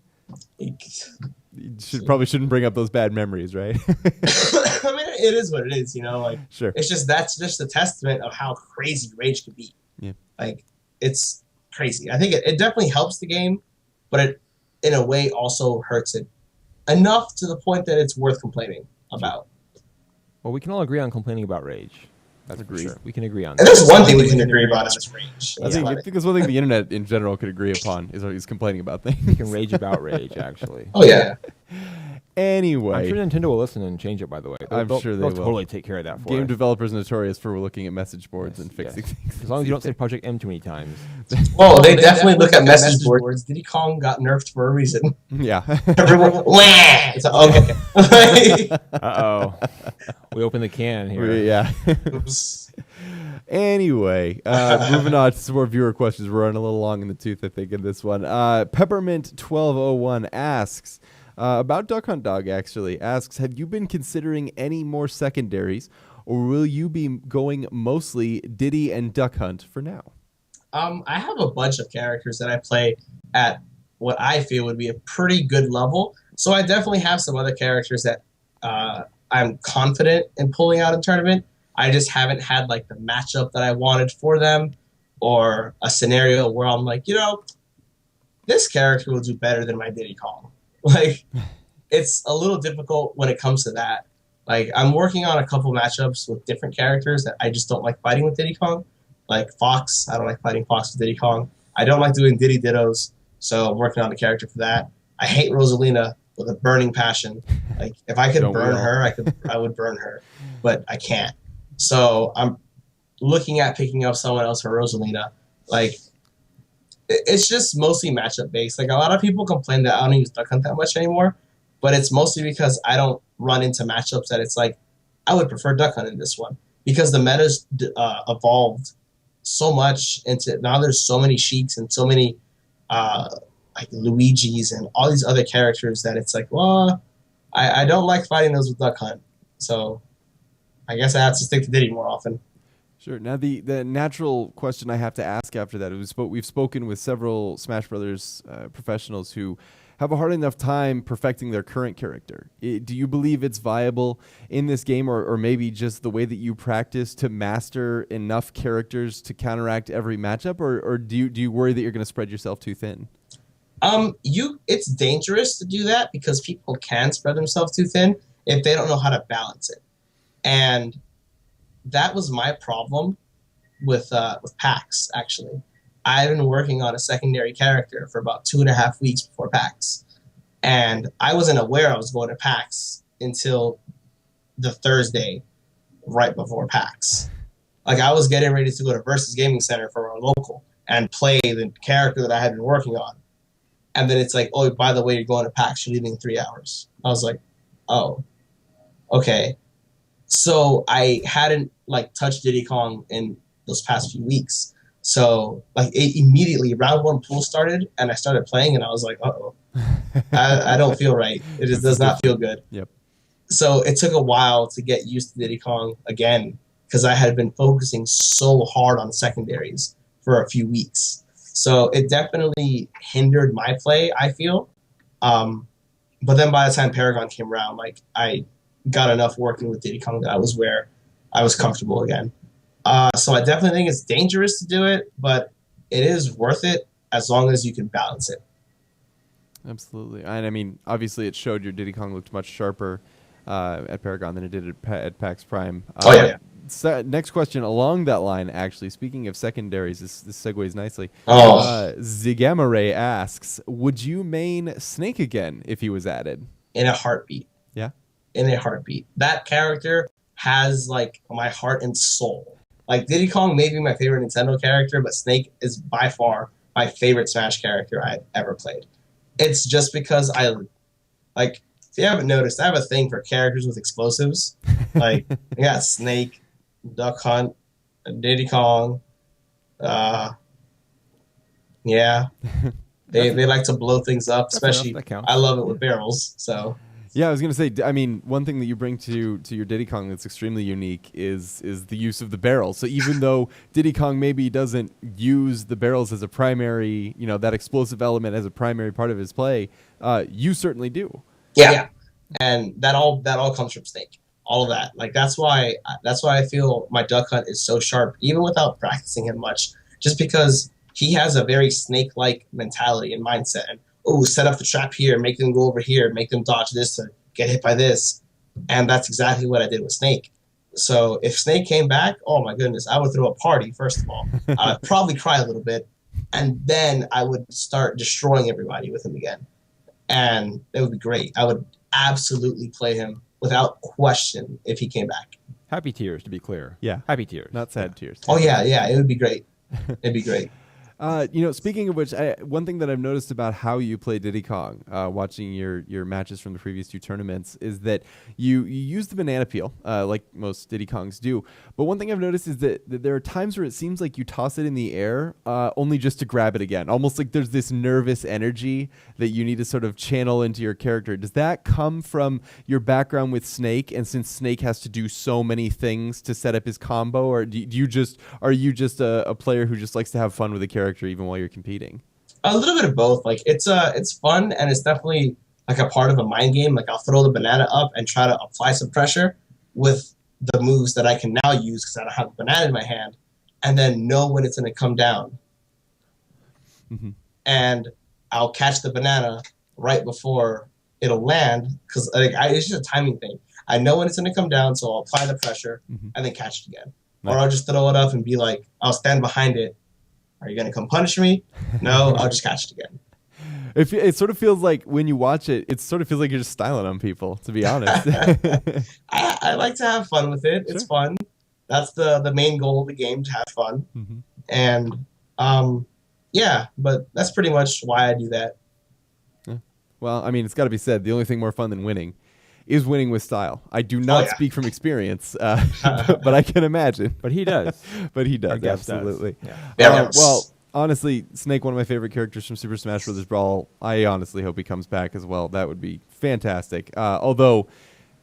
You probably shouldn't bring up those bad memories, right? I mean, it is what it is, you know. Like, sure. It's just that's just a testament of how crazy Rage could be. Yeah. Like, it's crazy. I think it definitely helps the game, but it, in a way, also hurts it enough to the point that it's worth complaining about. Well, we can all agree on complaining about Rage. That's agreed. Sure. We can agree on that. And there's one thing we can agree about is Rage. I think there's one thing the internet in general could agree upon is complaining about things. We can rage about Rage, actually. Oh, yeah. Anyway. I'm sure Nintendo will listen and change it, by the way. I'm sure they will. Totally take care of that for Game us. developers notorious for looking at message boards and fixing things. As long as you don't say Project M too many times. Well, they definitely look at message boards. Diddy Kong got nerfed for a reason. Yeah. Everyone, wah! It's okay. Uh-oh. We opened the can here. Yeah. Oops. Anyway, moving on to some more viewer questions. We're running a little long in the tooth, I think, in this one. Peppermint1201 asks, about Duck Hunt Dog, actually, asks, have you been considering any more secondaries, or will you be going mostly Diddy and Duck Hunt for now? I have a bunch of characters that I play at what I feel would be a pretty good level. So I definitely have some other characters that I'm confident in pulling out in tournament. I just haven't had like the matchup that I wanted for them, or a scenario where I'm like, you know, this character will do better than my Diddy Kong. Like, it's a little difficult when it comes to that. Like, I'm working on a couple matchups with different characters that I just don't like fighting with Diddy Kong. Like Fox, I don't like fighting Fox with Diddy Kong. I don't like doing Diddy Dittos, so I'm working on a character for that. I hate Rosalina with a burning passion. Like, if I could burn her, I would burn her, but I can't. So I'm looking at picking up someone else for Rosalina. Like, it's just mostly matchup based. Like, a lot of people complain that I don't use Duck Hunt that much anymore, but it's mostly because I don't run into matchups that it's like, I would prefer Duck Hunt in this one. Because the meta's evolved so much into, now there's so many Sheiks and so many like Luigis and all these other characters that it's like, well, I don't like fighting those with Duck Hunt. So I guess I have to stick to Diddy more often. Sure. Now, the natural question I have to ask after that is, we've spoken with several Smash Brothers professionals who have a hard enough time perfecting their current character. Do you believe it's viable in this game, or maybe just the way that you practice, to master enough characters to counteract every matchup, or do you worry that you're going to spread yourself too thin? It's dangerous to do that because people can spread themselves too thin if they don't know how to balance it. And that was my problem with PAX, actually. I've been working on a secondary character for about 2.5 weeks before PAX. And I wasn't aware I was going to PAX until the Thursday right before PAX. Like, I was getting ready to go to Versus Gaming Center for our local and play the character that I had been working on. And then it's like, oh, by the way, you're going to PAX, you're leaving in 3 hours. I was like, oh, okay. So I hadn't, like, touched Diddy Kong in those past few weeks. So, like, immediately, round one pool started, and I started playing, and I was like, uh-oh. I don't feel right. It just does not feel good. Yep. So it took a while to get used to Diddy Kong again, because I had been focusing so hard on secondaries for a few weeks. So it definitely hindered my play, I feel. But then by the time Paragon came around, like, I got enough working with Diddy Kong that I was where I was comfortable again. So I definitely think it's dangerous to do it, but it is worth it as long as you can balance it. Absolutely. And I mean, obviously it showed your Diddy Kong looked much sharper at Paragon than it did at PAX Prime. Oh, yeah. So next question along that line, actually, speaking of secondaries, this segues nicely. Zigamare asks, would you main Snake again if he was added? In a heartbeat. Yeah? In a heartbeat. That character has, like, my heart and soul. Like, Diddy Kong may be my favorite Nintendo character, but Snake is by far my favorite Smash character I've ever played. It's just because if you haven't noticed, I have a thing for characters with explosives. Like, I got Snake, Duck Hunt, Diddy Kong. Yeah. They like to blow things up, especially I love it with barrels, so... Yeah, I was going to say, I mean, one thing that you bring to your Diddy Kong that's extremely unique is the use of the barrel. So even though Diddy Kong maybe doesn't use the barrels as a primary, that explosive element as a primary part of his play, you certainly do. Yeah. And that all comes from Snake. All of that. Like, that's why I feel my Duck Hunt is so sharp, even without practicing him much, just because he has a very Snake-like mentality and mindset. And, set up the trap here, make them go over here, make them dodge this to get hit by this. And that's exactly what I did with Snake. So if Snake came back, oh my goodness, I would throw a party, first of all. I'd probably cry a little bit. And then I would start destroying everybody with him again. And it would be great. I would absolutely play him without question if he came back. Happy tears, to be clear. Yeah. Happy tears. Not sad tears. Oh, yeah, it would be great. It'd be great. Speaking of which, one thing that I've noticed about how you play Diddy Kong, watching your matches from the previous 2 tournaments, is that you use the banana peel, like most Diddy Kongs do. But one thing I've noticed is that there are times where it seems like you toss it in the air, only just to grab it again. Almost like there's this nervous energy that you need to sort of channel into your character. Does that come from your background with Snake? And since Snake has to do so many things to set up his combo, or are you just a player who just likes to have fun with a character even while you're competing? A little bit of both. Like, it's fun, and it's definitely like a part of a mind game. Like, I'll throw the banana up and try to apply some pressure with the moves that I can now use because I don't have the banana in my hand, and then know when it's going to come down. Mm-hmm. And I'll catch the banana right before it'll land because it's just a timing thing. I know when it's going to come down, so I'll apply the pressure and then catch it again. Nice. Or I'll just throw it up and be like, I'll stand behind it. Are you going to come punish me? No, I'll just catch it again. It sort of feels like when you watch it, it sort of feels like you're just styling on people, to be honest. I like to have fun with it. Sure. It's fun. That's the main goal of the game, to have fun. Mm-hmm. And, but that's pretty much why I do that. Yeah. Well, I mean, it's got to be said, the only thing more fun than winning is winning with style. I do not speak from experience, but I can imagine. But he does. Absolutely. Does. Yeah. Well, honestly, Snake, one of my favorite characters from Super Smash Bros. Brawl. I honestly hope he comes back as well. That would be fantastic. Although,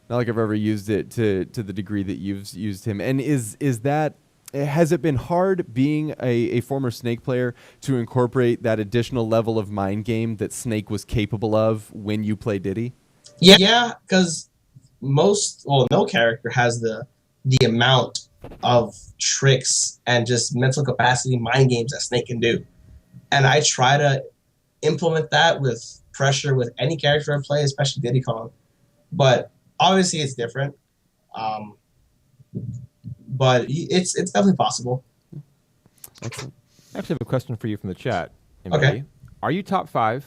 not like I've ever used it to the degree that you've used him. And has it been hard being a former Snake player to incorporate that additional level of mind game that Snake was capable of when you play Diddy? Yeah, because no character has the amount of tricks and just mental capacity, mind games that Snake can do. And I try to implement that with pressure with any character I play, especially Diddy Kong. But obviously, it's different. Um, but it's definitely possible. Excellent. I actually have a question for you from the chat. Okay. Are you top 5?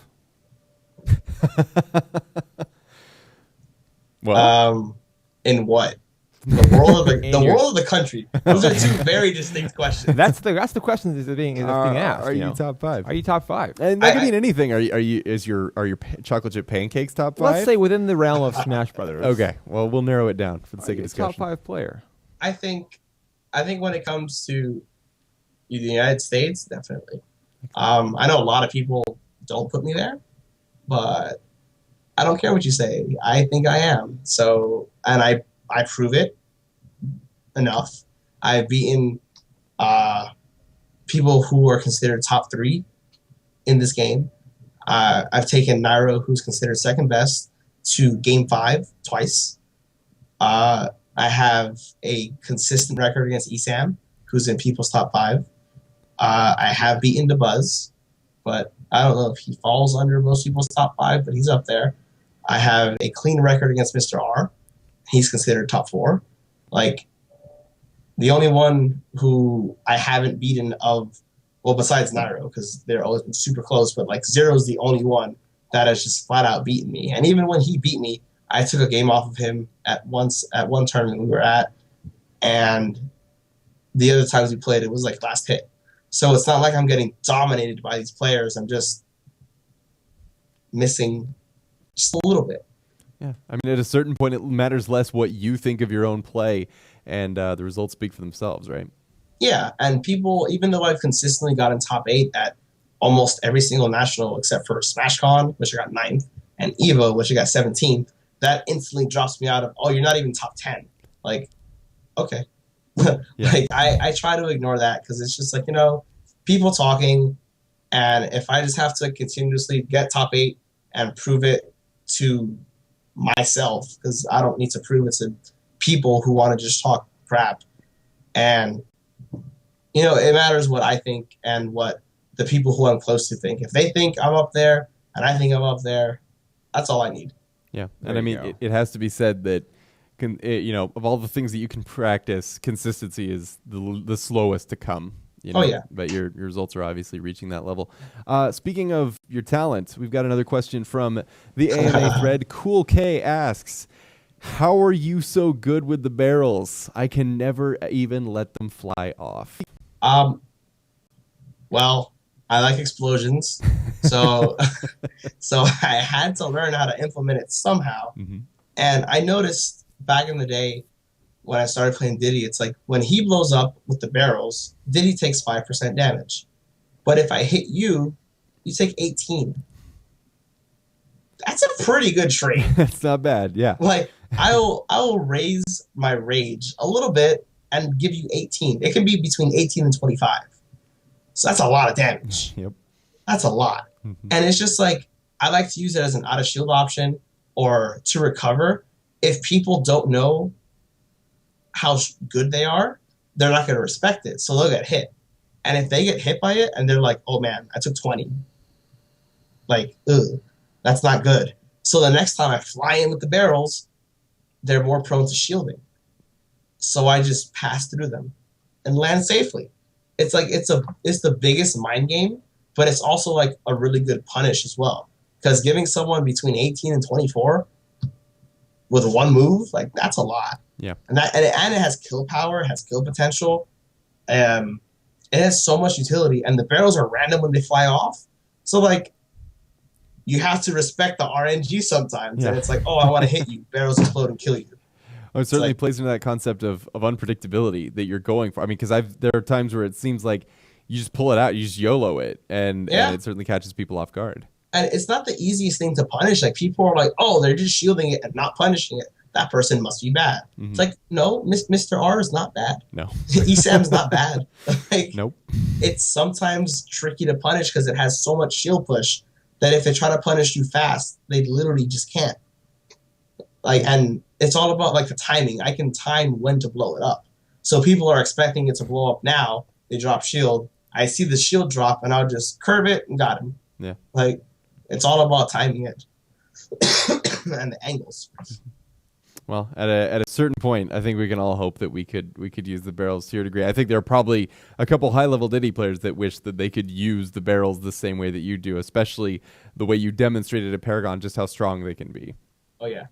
Well, In what? The world of the world of the country. Those are two very distinct questions. That's the question that's being asked. Are you top 5? Are you top 5? And that could mean anything. Are your chocolate chip pancakes top 5? Let's say within the realm of Smash Brothers. Okay. Well, we'll narrow it down for the sake of discussion. Top 5 player. I think when it comes to the United States, definitely. I know a lot of people don't put me there, but I don't care what you say. I think I am. So, and I prove it enough. I've beaten people who are considered top 3 in this game. I've taken Nairo, who's considered second best, to game 5 twice. I have a consistent record against Esam, who's in people's top 5. I have beaten DeBuzz, but I don't know if he falls under most people's top 5, but he's up there. I have a clean record against Mr. R. He's considered top 4. Like, the only one who I haven't beaten besides Nairo, because they're always been super close, but like Zero's the only one that has just flat out beaten me. And even when he beat me, I took a game off of him at one tournament we were at, and the other times we played, it was like last hit. So it's not like I'm getting dominated by these players. I'm just missing just a little bit. Yeah, I mean, at a certain point, it matters less what you think of your own play, and the results speak for themselves, right? Yeah, and people, even though I've consistently gotten top 8 at almost every single national except for SmashCon, which I got 9th, and EVO, which I got 17th, that instantly drops me out of, oh, you're not even top 10. Like, okay. Yeah. Like, I try to ignore that because it's just like, people talking, and if I just have to continuously get top 8 and prove it to myself, because I don't need to prove it to people who want to just talk crap. And, it matters what I think and what the people who I'm close to think. If they think I'm up there and I think I'm up there, that's all I need. Yeah, and I mean, it has to be said that, of all the things that you can practice, consistency is the slowest to come. Oh, yeah. But your results are obviously reaching that level. Speaking of your talent, we've got another question from the AMA thread. Cool K asks, how are you so good with the barrels? I can never even let them fly off. Well, I like explosions, so I had to learn how to implement it somehow. Mm-hmm. And I noticed back in the day when I started playing Diddy, it's like when he blows up with the barrels, Diddy takes 5% damage. But if I hit you, you take 18. That's a pretty good trade. That's not bad, yeah. Like, I will raise my rage a little bit and give you 18. It can be between 18 and 25. So that's a lot of damage. Yep. That's a lot. Mm-hmm. And it's just like, I like to use it as an out of shield option or to recover. If people don't know how good they are, they're not going to respect it. So they'll get hit. And if they get hit by it and they're like, oh man, I took 20. Like, ugh, that's not good. So the next time I fly in with the barrels, they're more prone to shielding. So I just pass through them and land safely. It's like it's the biggest mind game, but it's also like a really good punish as well. Because giving someone between 18 and 24 with one move, like, that's a lot. Yeah. And it has kill power, it has kill potential. It has so much utility, and the barrels are random when they fly off. So like, you have to respect the RNG sometimes. Yeah. And it's like, oh, I want to hit you. Barrels explode and kill you. Well, it certainly plays into that concept of unpredictability that you're going for. I mean, because there are times where it seems like you just pull it out, you just YOLO it, and it certainly catches people off guard. And it's not the easiest thing to punish. Like, people are like, oh, they're just shielding it and not punishing it. That person must be bad. Mm-hmm. It's like, no, Mr. R is not bad. No. Esam's not bad. Like, nope. It's sometimes tricky to punish because it has so much shield push that if they try to punish you fast, they literally just can't. Like, and it's all about like the timing. I can time when to blow it up. So people are expecting it to blow up now. They drop shield. I see the shield drop, and I'll just curve it and got him. Yeah. Like, it's all about timing it and the angles. Well, at a certain point, I think we can all hope that we could use the barrels to your degree. I think there are probably a couple high-level Diddy players that wish that they could use the barrels the same way that you do, especially the way you demonstrated at Paragon just how strong they can be. Oh, yeah.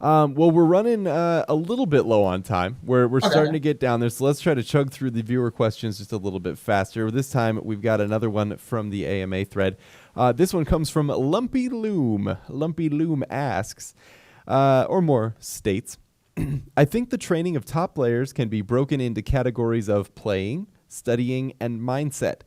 Well, we're running a little bit low on time. We're starting to get down there, so let's try to chug through the viewer questions just a little bit faster. This time, we've got another one from the AMA thread. This one comes from Lumpy Loom. Lumpy Loom asks, or more states, I think the training of top players can be broken into categories of playing, studying, and mindset.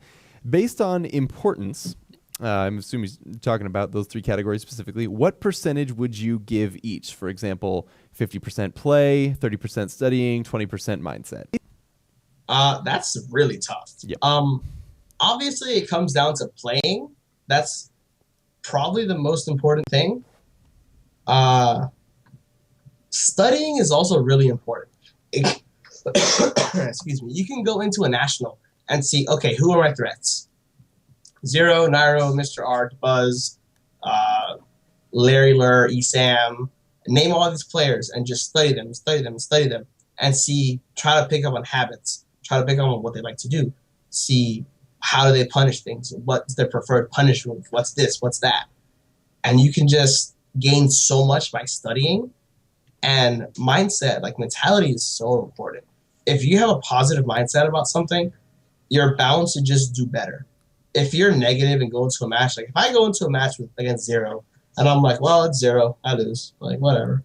Based on importance, I'm assuming he's talking about those three categories specifically. What percentage would you give each? For example, 50% play, 30% studying, 20% mindset. That's really tough. Yep. Obviously, it comes down to playing. That's probably the most important thing. Studying is also really important. Excuse me. You can go into a national and see, okay, who are my threats? Zero, Nairo, Mr. Art, Buzz, Larry Lur, Esam. Name all these players and just study them, and try to pick up on habits, try to pick up on what they like to do, see how do they punish things, what's their preferred punish move, what's this, what's that. And you can just gain so much by studying. And mindset, like mentality, is so important. If you have a positive mindset about something, you're bound to just do better. If you're negative and go into a match, like if I go into a match against Zero and I'm like, well, it's Zero, I lose, like whatever,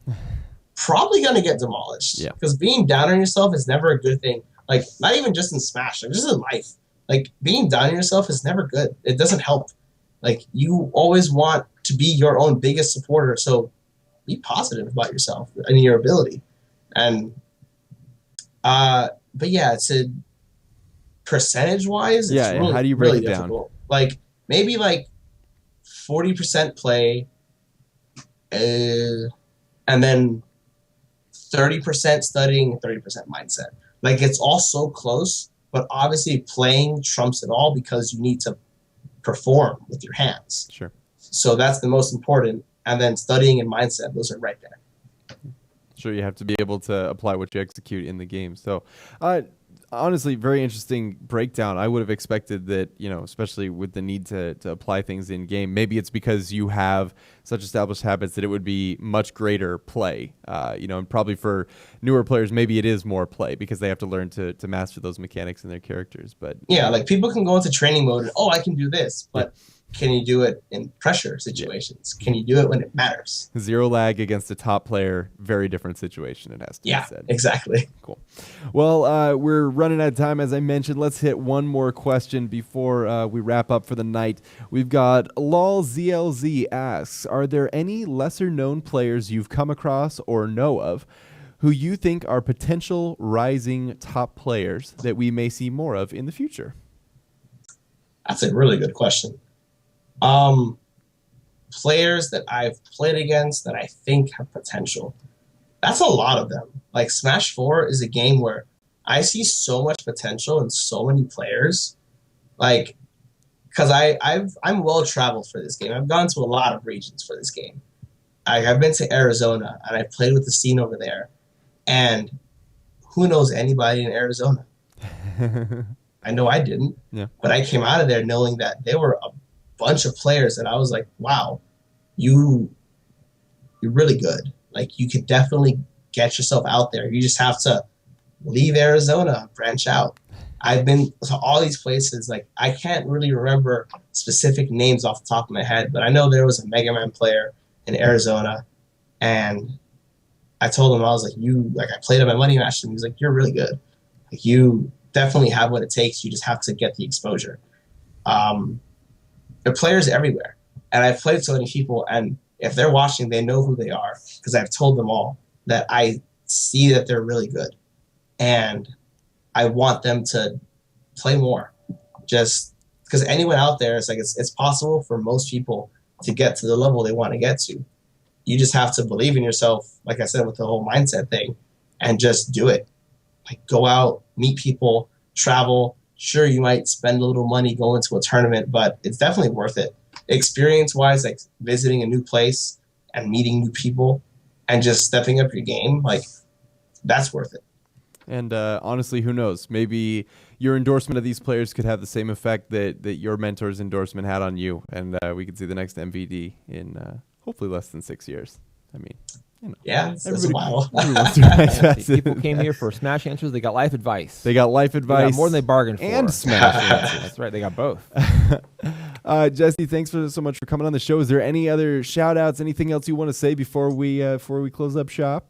probably gonna get demolished. Yeah. Because being down on yourself is never a good thing. Like not even just in Smash, like just in life. Like being down on yourself is never good. It doesn't help. Like you always want to be your own biggest supporter. So be positive about yourself and your ability. And but yeah, it's a percentage-wise, it's really, how do you break really it down? difficult. Like maybe like 40% play, and then 30% studying and 30% mindset. Like it's all so close, but obviously playing trumps it all because you need to perform with your hands. Sure. So that's the most important. And then studying and mindset, those are right there. Sure, you have to be able to apply what you execute in the game. So, honestly, very interesting breakdown. I would have expected that, especially with the need to apply things in game, maybe it's because you have such established habits that it would be much greater play. And probably for newer players, maybe it is more play because they have to learn to master those mechanics in their characters. But yeah, like people can go into training mode and, I can do this, but can you do it in pressure situations? Can you do it when it matters? Zero lag against a top player, very different situation, it has to be said. Yeah, exactly. Cool. Well, we're running out of time, as I mentioned. Let's hit one more question before we wrap up for the night. We've got LolZLZ asks, are there any lesser-known players you've come across or know of who you think are potential rising top players that we may see more of in the future? That's a really good question. Players that I've played against that I think have potential. That's a lot of them. Like Smash 4 is a game where I see so much potential in so many players. Like, because I'm well traveled for this game. I've gone to a lot of regions for this game. I've been to Arizona and I've played with the scene over there. And who knows anybody in Arizona? I know I didn't. Yeah. But I came out of there knowing that there were a bunch of players that I was like, wow, you're really good. Like you could definitely get yourself out there. You just have to leave Arizona, branch out. I've been to all these places. Like I can't really remember specific names off the top of my head, but I know there was a Mega Man player in Arizona, and I told him, I was like, I played at my money match, and he was like, you're really good. Like you definitely have what it takes. You just have to get the exposure. There are players everywhere, and I've played so many people, and if they're watching, they know who they are because I've told them all that I see that they're really good, and I want them to play more. Just because anyone out there, it's possible for most people to get to the level they want to get to. You just have to believe in yourself, like I said, with the whole mindset thing, and just do it. Like go out, meet people, travel, sure, you might spend a little money going to a tournament, but it's definitely worth it. Experience-wise, like visiting a new place and meeting new people and just stepping up your game, like that's worth it. And honestly, who knows? Maybe your endorsement of these players could have the same effect that your mentor's endorsement had on you, and we could see the next MVD in hopefully less than 6 years. I mean, you know, yeah, it's a while. People came here for Smash answers. They got life advice. They got life advice. More than they bargained for. And Smash answers. That's right. They got both. Jesse, thanks so much for coming on the show. Is there any other shout-outs, anything else you want to say before we close up shop?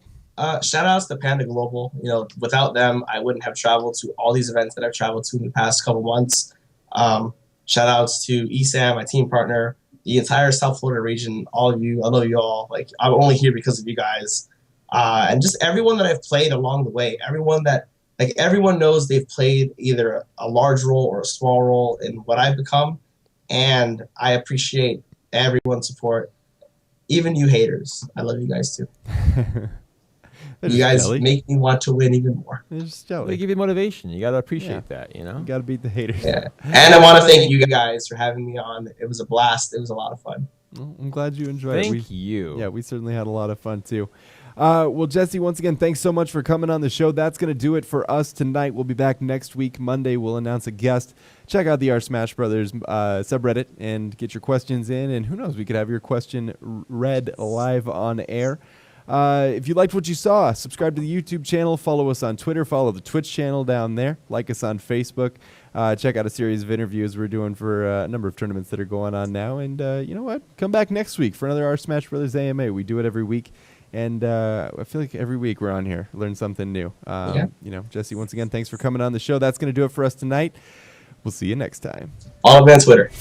Shout outs to Panda Global. You know, without them, I wouldn't have traveled to all these events that I've traveled to in the past couple months. Shout outs to ESAM, my team partner, the entire South Florida region, all of you. I love you all. Like, I'm only here because of you guys. And just everyone that I've played along the way. Everyone knows they've played either a large role or a small role in what I've become. And I appreciate everyone's support. Even you haters. I love you guys too. You guys jelly. Make me want to win even more. They give you motivation. You got to appreciate that, you know? You got to beat the haters. Yeah. And I want to thank you guys for having me on. It was a blast. It was a lot of fun. Well, I'm glad you enjoyed it. Thank you. Yeah, we certainly had a lot of fun, too. Well, Jesse, once again, thanks so much for coming on the show. That's going to do it for us tonight. We'll be back next week. Monday, we'll announce a guest. Check out the R Smash Brothers subreddit and get your questions in. And who knows, we could have your question read live on air. If you liked what you saw, subscribe to the YouTube channel, follow us on Twitter, follow the Twitch channel down there, like us on Facebook, check out a series of interviews we're doing for a number of tournaments that are going on now, and you know what? Come back next week for another R Smash Brothers AMA. We do it every week, and I feel like every week we're on here, learn something new. You know, Jesse, once again, thanks for coming on the show. That's going to do it for us tonight. We'll see you next time. All up on Twitter.